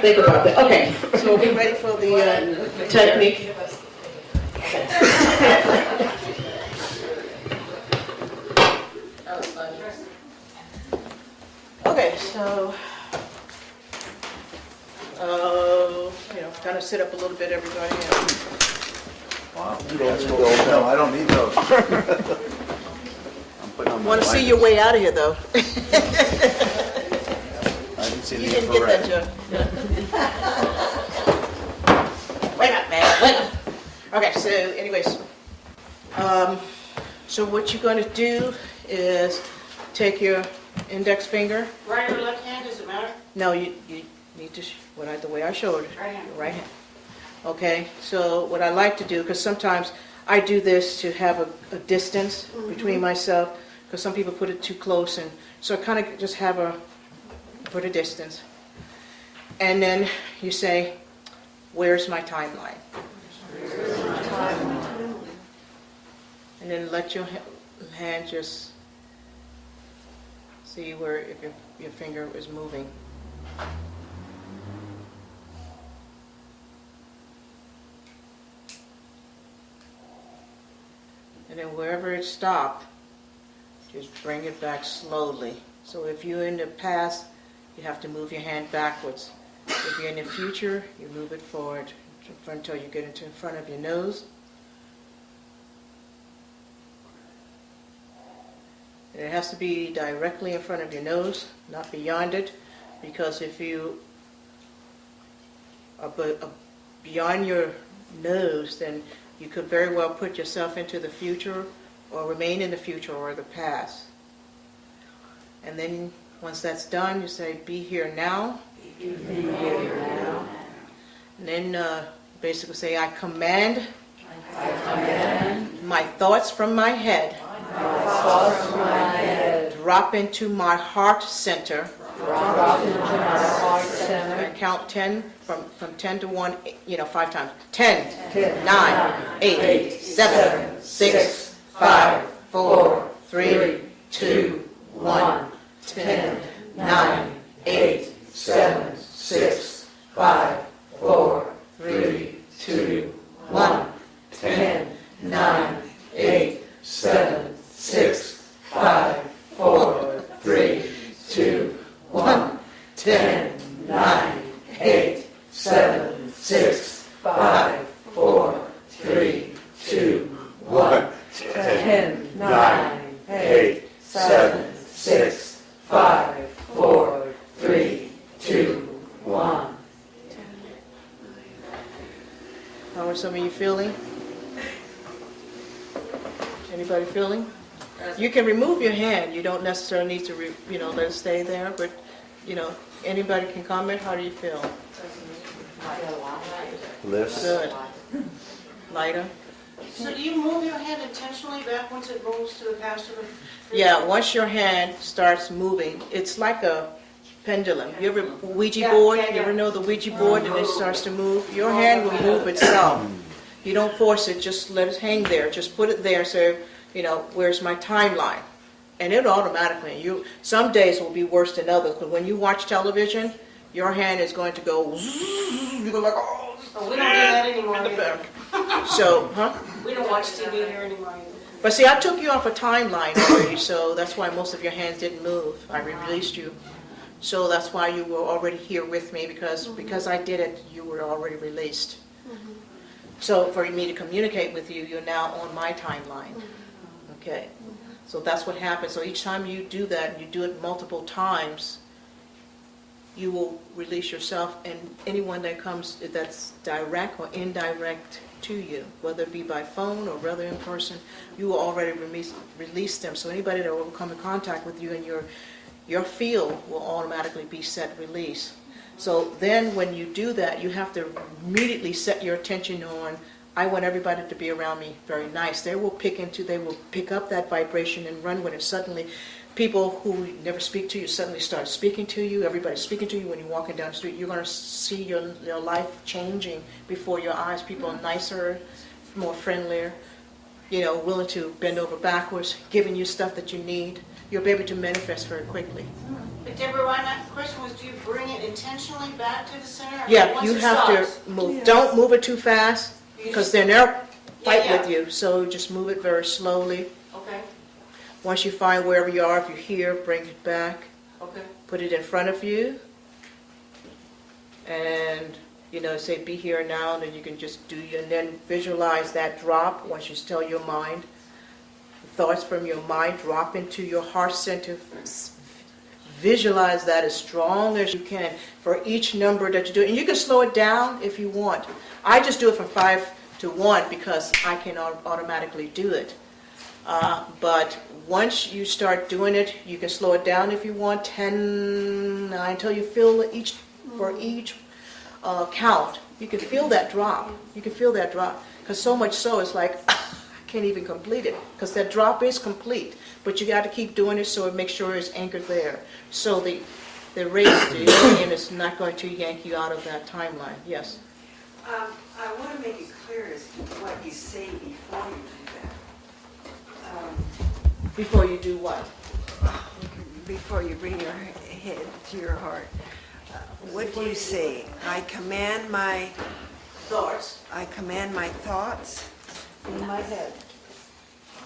think about that. Okay, so we'll be ready for the technique. Okay, so, you know, kind of sit up a little bit, everybody. Wow. No, I don't need those. I'm putting on my Want to see your way out of here, though. I didn't see the You didn't get that, Joe. Wait up, man. Wait up. Okay, so anyways, so what you're going to do is take your index finger. Right or left hand, does it matter? No, you need to, the way I showed it. Right hand. Right hand. Okay, so what I like to do, because sometimes I do this to have a distance between myself, because some people put it too close, and so I kind of just have put a distance. And then you say, where's my timeline? And then let your hand just see where, if your finger is moving. And then wherever it stopped, just bring it back slowly. So if you're in the past, you have to move your hand backwards. If you're in the future, you move it forward until you get into in front of your nose. It has to be directly in front of your nose, not beyond it, because if you are beyond your nose, then you could very well put yourself into the future or remain in the future or the past. And then once that's done, you say, be here now. Be here now. And then basically say, I command my thoughts from my head drop into my heart center. And count 10 from 10 to 1, 5 times. 10, 9, 8, 7, 6, 5, 4, 3, 2, 1. 10, 9, 8, 7, 6, 5, 4, 3, 2, 1. 10, 9, 8, 7, 6, 5, 4, 3, 2, 1. 10, 9, 8, 7, 6, 5, 4, 3, 2, 1. 10, 9, 8, 7, 6, 5, 4, 3, 2, 1. How are some of you feeling? Anybody feeling? You can remove your hand. You don't necessarily need to, let it stay there. But, anybody can comment. How do you feel? Lifts. Good. Lighter. So do you move your hand intentionally back once it moves to the past or the Yeah. Once your hand starts moving, it's like a pendulum. You ever Ouija board? You ever know the Ouija board and it starts to move? Your hand will move itself. You don't force it. Just let it hang there. Just put it there. So, where's my timeline? And it automatically. Some days will be worse than others. But when you watch television, your hand is going to go. You go like, oh. Oh, we don't do that anymore. So, huh? We don't watch TV here anymore. But see, I took you off a timeline already, so that's why most of your hands didn't move. I released you. So that's why you were already here with me, because I did it, you were already released. So for me to communicate with you, you're now on my timeline. Okay. So that's what happens. So each time you do that, and you do it multiple times, you will release yourself and anyone that comes that's direct or indirect to you, whether it be by phone or whether in person, you will already release them. So anybody that will come in contact with you in your field will automatically be set release. So then when you do that, you have to immediately set your attention on, I want everybody to be around me very nice. They will pick up that vibration and run with it. Suddenly, people who never speak to you suddenly start speaking to you. Everybody's speaking to you when you're walking down the street. You're going to see your life changing before your eyes. People are nicer, more friendlier, willing to bend over backwards, giving you stuff that you need. You'll be able to manifest very quickly. But Deborah, my question was, do you bring it intentionally back to the center? Yeah, Once you it have stops? to move. Don't move it too fast, because then they'll fight Yeah. with you. So just move it very slowly. Okay, Once you find wherever you are, if you're here, bring it back. okay. Put it in front of you. And, say be here now, and then you can just and then visualize that drop once you tell your mind. Thoughts from your mind drop into your heart center. Visualize that as strong as you can for each number that you do. And you can slow it down if you want. I just do it from 5 to 1 because I can automatically do it. But once you start doing it, you can slow it down if you want, 10, 9, until you feel each count. You can feel that drop. You can feel that drop. Because so much so, it's like, I can't even complete it. Because that drop is complete. But you got to keep doing it so it makes sure it's anchored there. So the race, the alien is not going to yank you out of that timeline. Yes? I want to make it clear as to what you say before you do that. Before you do what? Before you bring your head to your heart. What do you say? I command my Thoughts. I command my thoughts In my head.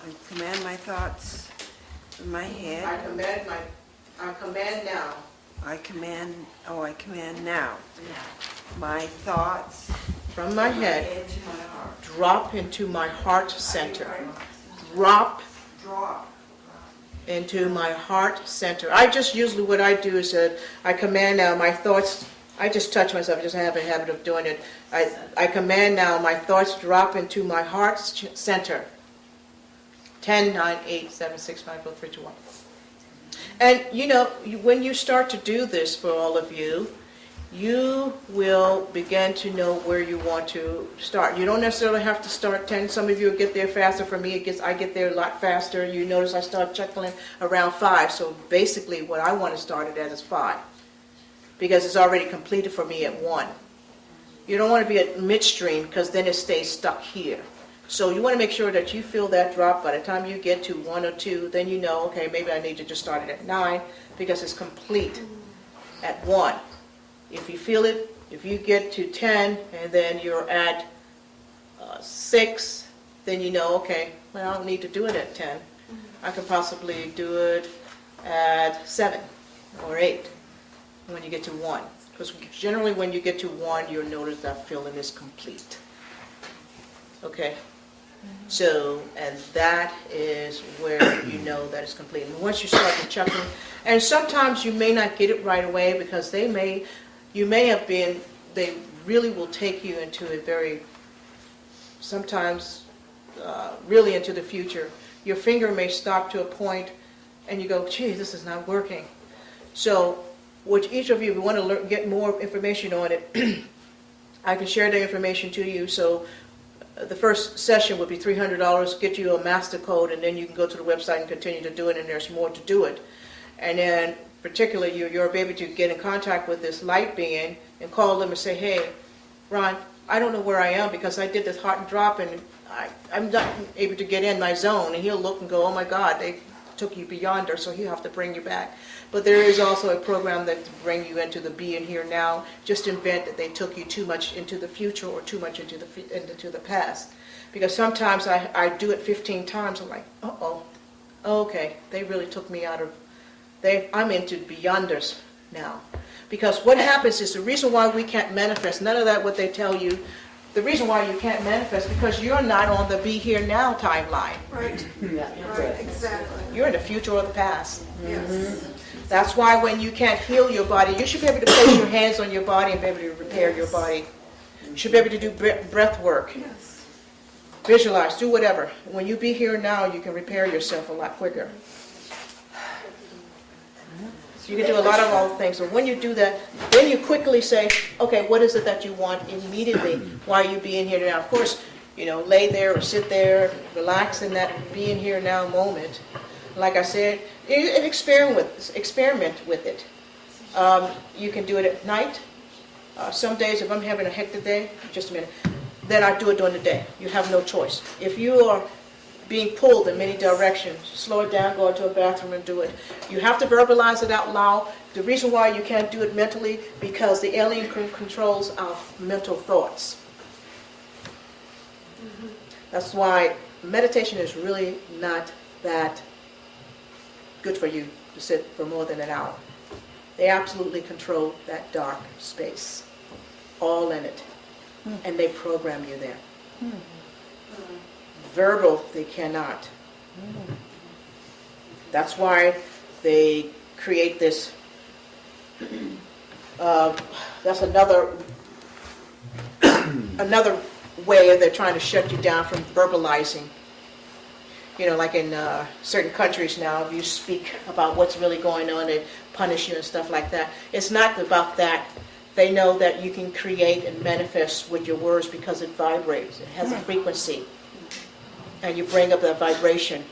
I command my thoughts in my head. I command now. I command now my thoughts from my head, into my heart. drop into my heart center. Drop Drop. into my heart center. I just usually what I do is I command now my thoughts. I just touch myself. I just have a habit of doing it. I command now my thoughts drop into my heart center. 10, 9, 8, 7, 6, 5, 4, 3, 2, 1. And you know, when you start to do this for all of you, you will begin to know where you want to start. You don't necessarily have to start 10. Some of you will get there faster. For me, I get there a lot faster. You notice I start chuckling around 5. So basically what I want to start it at is 5. Because it's already completed for me at 1. You don't want to be at midstream because then it stays stuck here. So you want to make sure that you feel that drop. By the time you get to 1 or 2, then you know, okay, maybe I need to just start it at 9 because it's complete at 1. If you feel it, if you get to 10 and then you're at 6, then you know, okay, well, I don't need to do it at 10. I could possibly do it at 7 or 8 when you get to 1. Because generally when you get to 1, you'll notice that feeling is complete. Okay? So, and that is where you know that it's complete. And once you start to chuckle, and sometimes you may not get it right away because you may have been, they really will take you into a very, sometimes really into the future. Your finger may stop to a point and you go, gee, this is not working. So, with each of you, if you want to get more information on it, I can share the information to you. So, the first session would be $300, get you a master code, and then you can go to the website and continue to do it, and there's more to do it. And then, particularly, you're able to get in contact with this light being and call them and say, hey, Ron, I don't know where I am because I did this heart and drop, and I'm not able to get in my zone. And he'll look and go, oh my God, they took you beyond her, so he'll have to bring you back. But there is also a program that to bring you into the be and here now. Just invent that they took you too much into the future or too much into the past. Because sometimes I do it 15 times. I'm like, uh-oh, okay, they really took me out of, I'm into beyonders now. Because what happens is the reason why we can't manifest, none of that what they tell you, the reason why you can't manifest because you're not on the be here now timeline. Right. Right, exactly. You're in the future or the past. Yes. That's why when you can't heal your body, you should be able to place your hands on your body and be able to repair your body. You should be able to do breath work. Yes. Visualize, do whatever. When you be here now, you can repair yourself a lot quicker. You can do a lot of all things. And when you do that, then you quickly say, okay, what is it that you want immediately while you be in here now? Of course, lay there or sit there, relax in that being here now moment. Like I said, experiment with it. You can do it at night. Some days, if I'm having a hectic day, just a minute, then I do it during the day. You have no choice. If you are being pulled in many directions, slow it down, go into a bathroom and do it. You have to verbalize it out loud. The reason why you can't do it mentally, because the alien controls our mental thoughts. That's why meditation is really not that good for you to sit for more than an hour. They absolutely control that dark space, all in it, and they program you there. Verbal, they cannot. That's why they create this. That's another way they're trying to shut you down from verbalizing. Like in certain countries now, if you speak about what's really going on, they punish you and stuff like that. It's not about that. They know that you can create and manifest with your words because it vibrates. It has a frequency. And you bring up that vibration.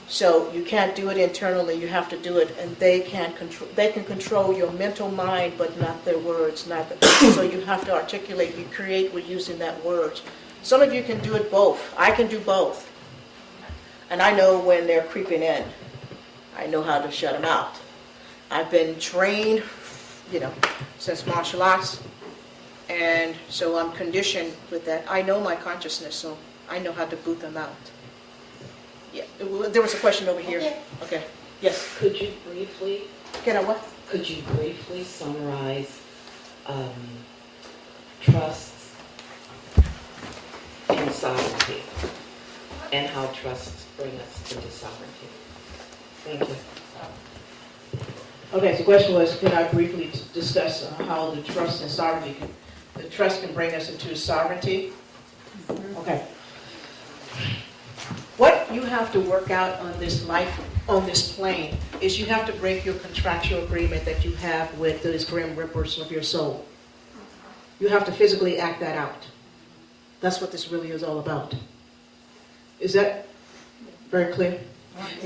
So you can't do it internally, you have to do it, and they can control your mental mind, but not their words. So you have to articulate, you create with using that word. Some of you can do it both. I can do both. And I know when they're creeping in. I know how to shut them out. I've been trained, since martial arts, and so I'm conditioned with that. I know my consciousness, so I know how to boot them out. Yeah, there was a question over here. Okay. Yes. Could you briefly Can I what? Could you briefly summarize trusts and sovereignty, and how trusts bring us into sovereignty? Thank you. Okay, so the question was, can I briefly discuss how the trust and sovereignty the trust can bring us into sovereignty? Okay. What you have to work out on this life, on this plane, is you have to break your contractual agreement that you have with those grim reapers of your soul. You have to physically act that out. That's what this really is all about. Is that very clear?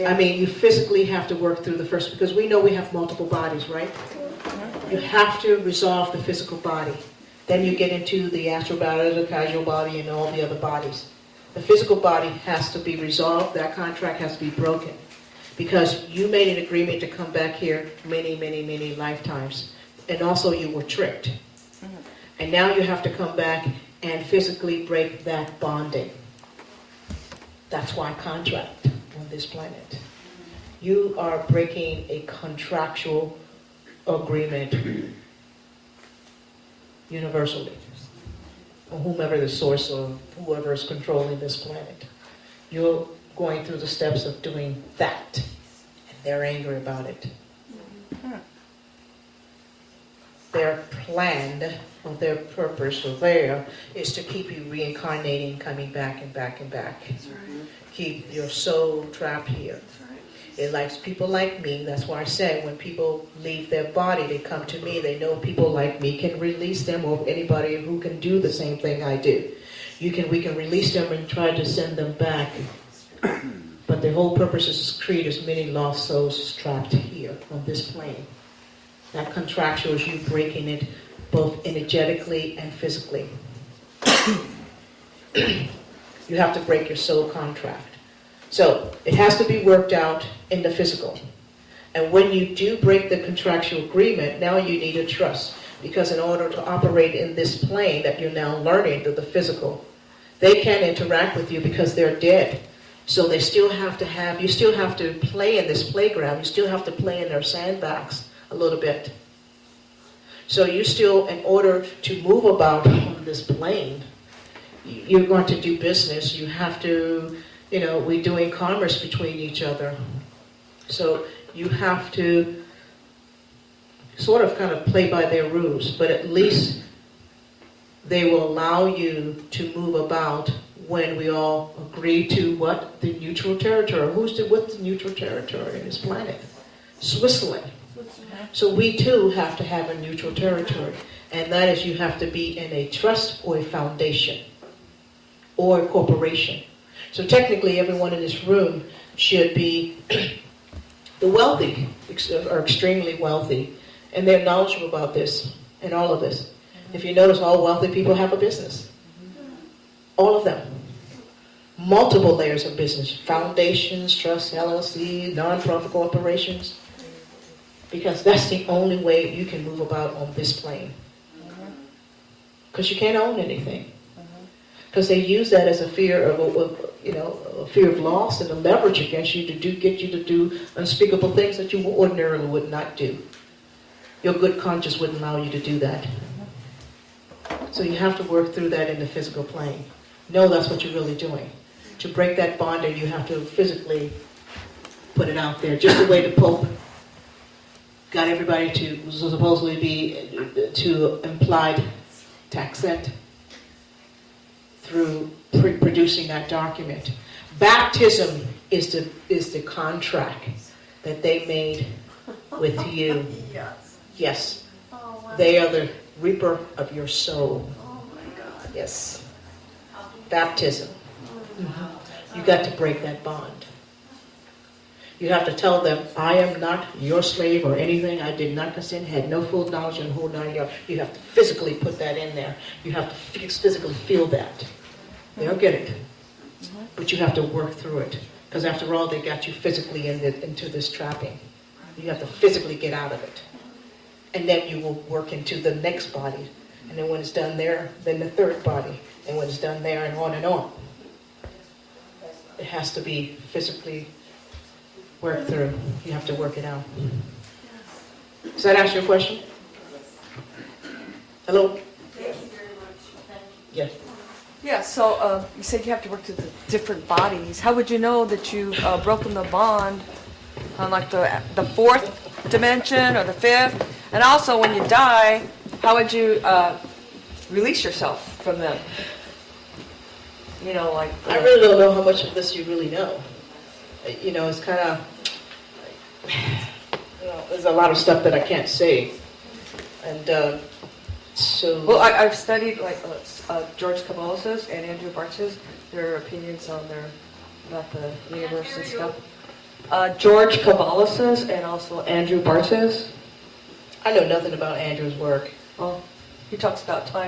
I mean, you physically have to work through the first, because we know we have multiple bodies, right? You have to resolve the physical body. Then you get into the astral body, the causal body, and all the other bodies. The physical body has to be resolved. That contract has to be broken. Because you made an agreement to come back here many, many, many lifetimes. And also you were tricked. And now you have to come back and physically break that bonding. That's why contract on this planet. You are breaking a contractual agreement universally, or whomever the source or whoever is controlling this planet. You're going through the steps of doing that, and they're angry about it. Their plan, or their purpose, or there, is to keep you reincarnating, coming back and back and back. Keep your soul trapped here. It likes people like me. That's why I said when people leave their body, they come to me. They know people like me can release them, or anybody who can do the same thing I do. We can release them and try to send them back. But the whole purpose is to create as many lost souls trapped here on this plane. That contractual is you breaking it both energetically and physically. You have to break your soul contract. So it has to be worked out in the physical. And when you do break the contractual agreement, now you need a trust. Because in order to operate in this plane that you're now learning, the physical, they can't interact with you because they're dead. So they still have to have, you still have to play in this playground. You still have to play in their sandbox a little bit. So you still, in order to move about on this plane, you're going to do business. You have to, we're doing commerce between each other. So you have to sort of kind of play by their rules, but at least they will allow you to move about when we all agree to what? The neutral territory. What's the neutral territory in this planet? Switzerland. So we too have to have a neutral territory. And that is you have to be in a trust or a foundation or a corporation. So technically everyone in this room should be, the wealthy are extremely wealthy, and they're knowledgeable about this and all of this. If you notice, all wealthy people have a business. All of them. Multiple layers of business. Foundations, trusts, LLC, non-profit corporations. Because that's the only way you can move about on this plane. Because you can't own anything. Because they use that as a fear of, a fear of loss and a leverage against you to get you to do unspeakable things that you ordinarily would not do. Your good conscience wouldn't allow you to do that. So you have to work through that in the physical plane. Know that's what you're really doing. To break that bonding, you have to physically put it out there. Just the way the Pope got everybody to supposedly be to implied taxet through producing that document. Baptism is the contract that they made with you. Yes. Oh, wow. They are the reaper of your soul. Oh my God. Yes. Baptism. You got to break that bond. You have to tell them, I am not your slave or anything. I did not consent, had no full knowledge and whole 9 yards. You have to physically put that in there. You have to physically feel that. They'll get it. But you have to work through it. Because after all, they got you physically into this trapping. You have to physically get out of it. And then you will work into the next body. And then when it's done there, then the third body. And when it's done there, and on and on. It has to be physically worked through. You have to work it out. Does that answer your question? Hello? Thank you very much. Yes. Yeah, so you said you have to work with the different bodies. How would you know that you've broken the bond on like the fourth dimension or the fifth? And also, when you die, how would you release yourself from them? You know, like... I really don't know how much of this you really know. You know, it's kind of, you know, there's a lot of stuff that I can't say. And so... Well, I've studied like George Cabalos's and Andrew Bartz's, their opinions on about the universe and stuff. George Cabalos's and also Andrew Bartz's. I know nothing about Andrew's work. Well, he talks about time